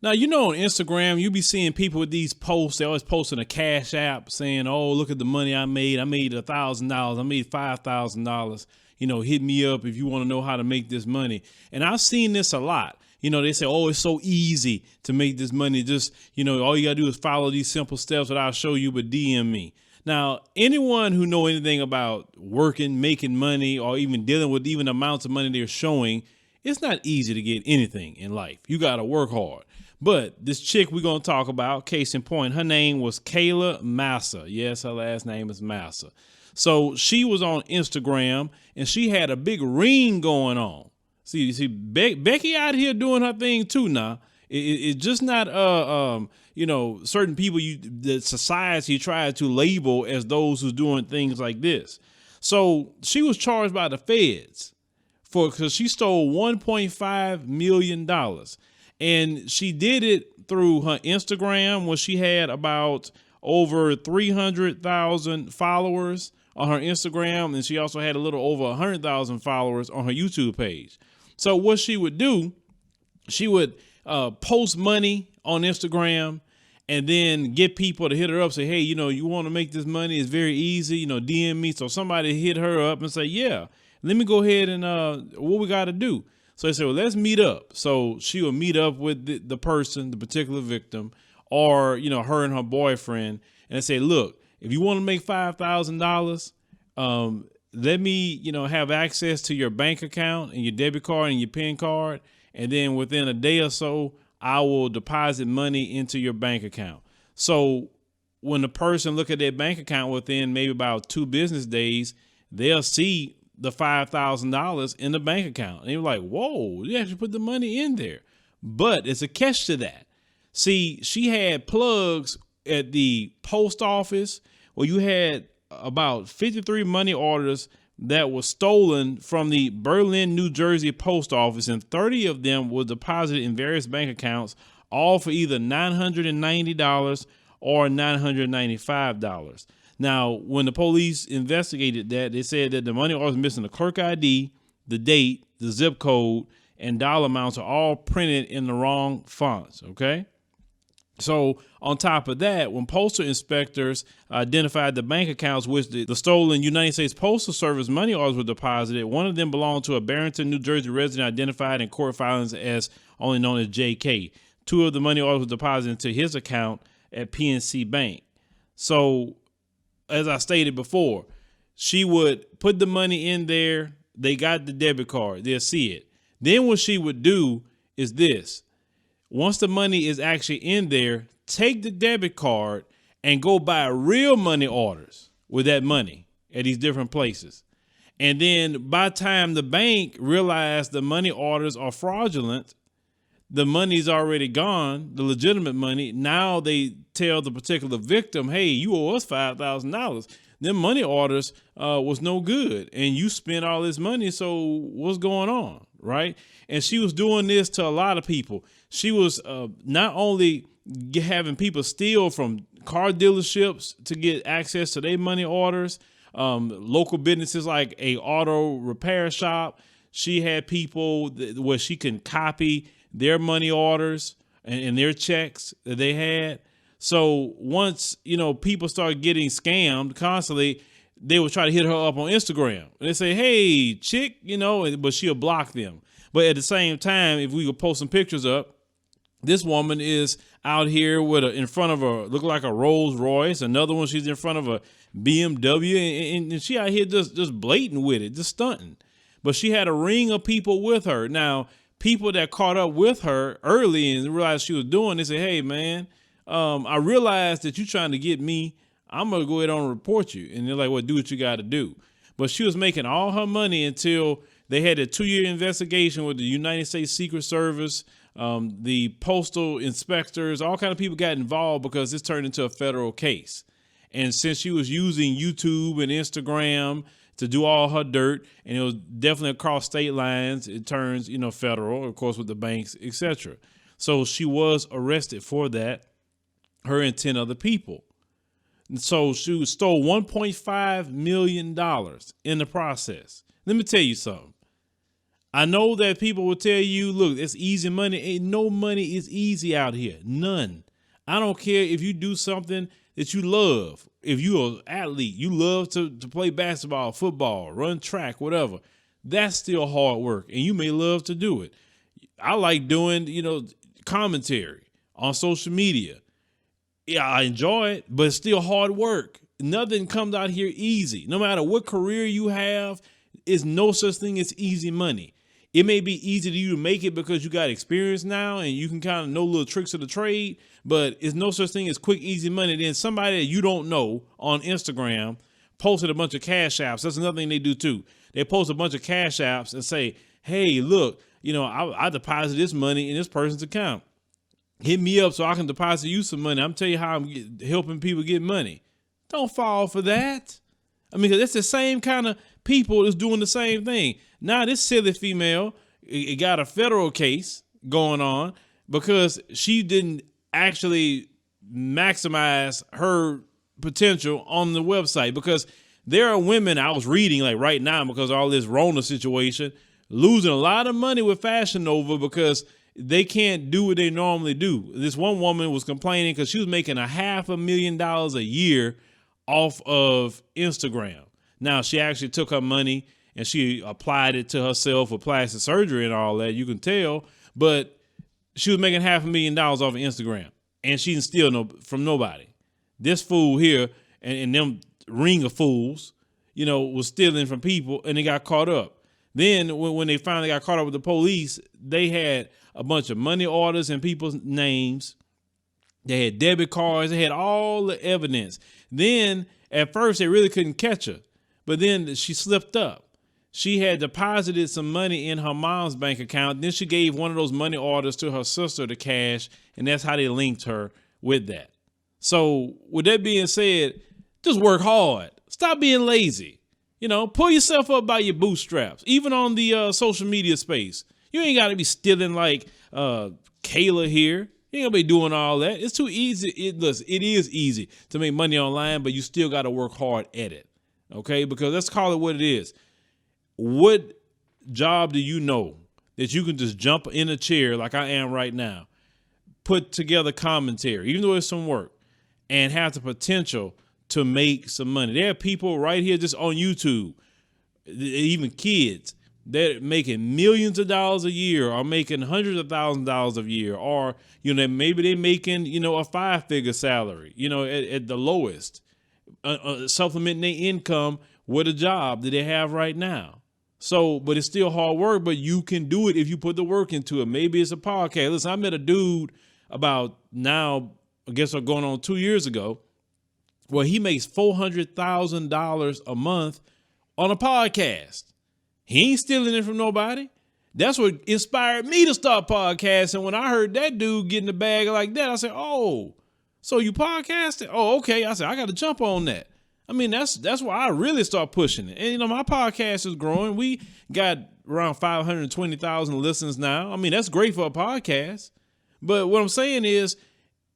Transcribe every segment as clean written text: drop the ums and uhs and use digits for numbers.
Now, you know, on Instagram, you be seeing people with these posts. They always posting a cash app saying, oh, look at the money I made. I made $1,000. I made $5,000. You know, hit me up if you want to know how to make this money. And I've seen this a lot. You know, they say, oh, it's so easy to make this money. Just, you know, all you got to do is follow these simple steps that I'll show you, but DM me. Now, anyone who know anything about working, making money, or even dealing with even amounts of money they're showing, it's not easy to get anything in life. You got to work hard. But this chick we're going to talk about, case in point, her name was Kayla Massa. Yes, her last name is Massa. So she was on Instagram and she had a big ring going on. See, Becky out here doing her thing too now. It's just not, you know, certain people that society tried to label as those who's doing things like this. So she was charged by the feds because she stole $1.5 million. And she did it through her Instagram when she had about over 300,000 followers on her Instagram. And she also had a little over 100,000 followers on her YouTube page. So what she would do, she would post money on Instagram and then get people to hit her up, say, hey, you know, you want to make this money? It's very easy, you know, DM me. So somebody hit her up and say, yeah, let me go ahead and what we got to do. So they said, well, let's meet up. So she would meet up with the person, the particular victim, or, you know, her and her boyfriend. And they say, look, if you want to make $5,000, let me, you know, have access to your bank account and your debit card and your PIN card. And then within a day or so, I will deposit money into your bank account. So when the person look at their bank account within maybe about 2 business days, they'll see the $5,000 in the bank account. And you're like, whoa, you actually put the money in there. But it's a catch to that. See, she had plugs at the post office where you had about 53 money orders that were stolen from the Berlin, New Jersey post office, and 30 of them were deposited in various bank accounts, all for either $990 or $995. Now, when the police investigated that, they said that the money orders missing the clerk ID, the date, the zip code, and dollar amounts are all printed in the wrong fonts, okay? So on top of that, when postal inspectors identified the bank accounts which the stolen United States Postal Service money orders were deposited, one of them belonged to a Barrington, New Jersey resident identified in court filings as only known as JK. 2 of the money orders were deposited into his account at PNC Bank. So as I stated before, she would put the money in there. They got the debit card. They'll see it. Then what she would do is this. Once the money is actually in there, take the debit card and go buy real money orders with that money at these different places. And then by the time the bank realized the money orders are fraudulent, the money's already gone, the legitimate money. Now they tell the particular victim, hey, you owe us $5,000. Them money orders was no good. And you spent all this money. So what's going on? Right. And she was doing this to a lot of people. She was not only having people steal from car dealerships to get access to their money orders, local businesses like a auto repair shop. She had people where she can copy their money orders and their checks that they had. So once, you know, people started getting scammed constantly, they would try to hit her up on Instagram. And they say, hey, chick, you know, but she'll block them. But at the same time, if we could post some pictures up, this woman is out here with in front of a, look like a Rolls Royce. Another one, she's in front of a BMW, and she out here just blatant with it, just stunting. But she had a ring of people with her. Now, people that caught up with her early and realized she was doing, they said, hey, man, I realized that you're trying to get me. I'm going to go ahead and report you. And they're like, well, do what you got to do. But she was making all her money until they had a 2-year investigation with the United States Secret Service, the postal inspectors, all kind of people got involved because this turned into a federal case. And since she was using YouTube and Instagram to do all her dirt, and it was definitely across state lines, it turns, you know, federal, of course, with the banks, etc. So she was arrested for that, her and 10 other people. And so she stole $1.5 million in the process. Let me tell you something. I know that people will tell you, look, it's easy money. Ain't no money is easy out here. None. I don't care if you do something that you love. If you're an athlete, you love to play basketball, football, run track, whatever. That's still hard work, and you may love to do it. I like doing, commentary on social media. Yeah, I enjoy it, but it's still hard work. Nothing comes out here easy. No matter what career you have, it's no such thing as easy money. It may be easy to you to make it because you got experience now and you can kind of know little tricks of the trade, but it's no such thing as quick, easy money. Then somebody that you don't know on Instagram posted a bunch of cash apps. That's another thing they do too. They post a bunch of cash apps and say, hey, look, I deposit this money in this person's account. Hit me up so I can deposit you some money. I'm telling you how I'm helping people get money. Don't fall for that. I mean, 'cause it's the same kind of people that's doing the same thing. Now this silly female, it got a federal case going on because she didn't actually maximize her potential on the website, because there are women I was reading like right now because of all this Rona situation, losing a lot of money with Fashion Nova because they can't do what they normally do. This one woman was complaining because she was making $500,000 a year off of Instagram. Now, she actually took her money and she applied it to herself for plastic surgery and all that, you can tell, but she was making $500,000 off of Instagram, and she didn't steal from nobody. This fool here and them ring of fools, was stealing from people, and they got caught up. Then when they finally got caught up with the police, they had a bunch of money orders in people's names. They had debit cards. They had all the evidence. Then at first they really couldn't catch her, but then she slipped up. She had deposited some money in her mom's bank account. Then she gave one of those money orders to her sister to cash, and that's how they linked her with that. So with that being said, just work hard. Stop being lazy. Pull yourself up by your bootstraps, even on the social media space. You ain't got to be stealing like Kayla here. You ain't gonna be doing all that. It's too easy. It is easy to make money online, but you still got to work hard at it. Okay? Because let's call it what it is. What job do you know that you can just jump in a chair like I am right now, put together commentary, even though it's some work, and have the potential to make some money? There are people right here just on YouTube, even kids, they're making millions of dollars a year, or making hundreds of thousands of dollars a year, or, maybe they're making, a 5-figure salary, at the lowest, supplementing their income with a job that they have right now. So, but it's still hard work, but you can do it if you put the work into it. Maybe it's a podcast. Listen, I met a dude about now, I guess going on 2 years ago, where he makes $400,000 a month on a podcast. He ain't stealing it from nobody. That's what inspired me to start podcasting. When I heard that dude get in the bag like that, I said, oh, so you podcasting? Oh, okay. I said, I got to jump on that. I mean, that's why I really start pushing it. And, my podcast is growing. We got around 520,000 listens now. I mean, that's great for a podcast. But what I'm saying is,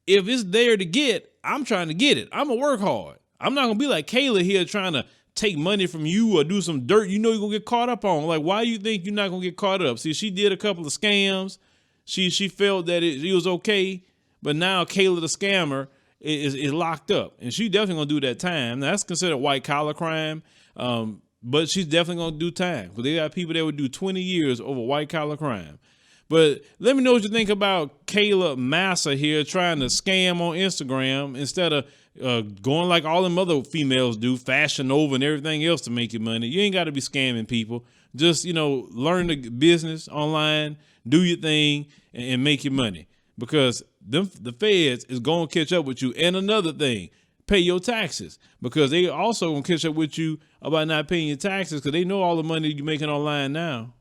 if it's there to get, I'm trying to get it. I'm going to work hard. I'm not going to be like Kayla here trying to take money from you or do some dirt you're going to get caught up on. Like, why do you think you're not going to get caught up? See, she did a couple of scams. She felt that it was okay. But now Kayla the scammer is locked up, and she definitely gonna do that time. Now, that's considered white collar crime, but she's definitely gonna do time, because they got people that would do 20 years over white collar crime. But let me know what you think about Kayla Massa here trying to scam on Instagram instead of going like all them other females do, Fashion Nova and everything else to make your money. You ain't got to be scamming people. Just learn the business online, do your thing, and make your money. Because the feds is going to catch up with you. And another thing, pay your taxes, because they also going to catch up with you about not paying your taxes, because they know all the money you're making online now.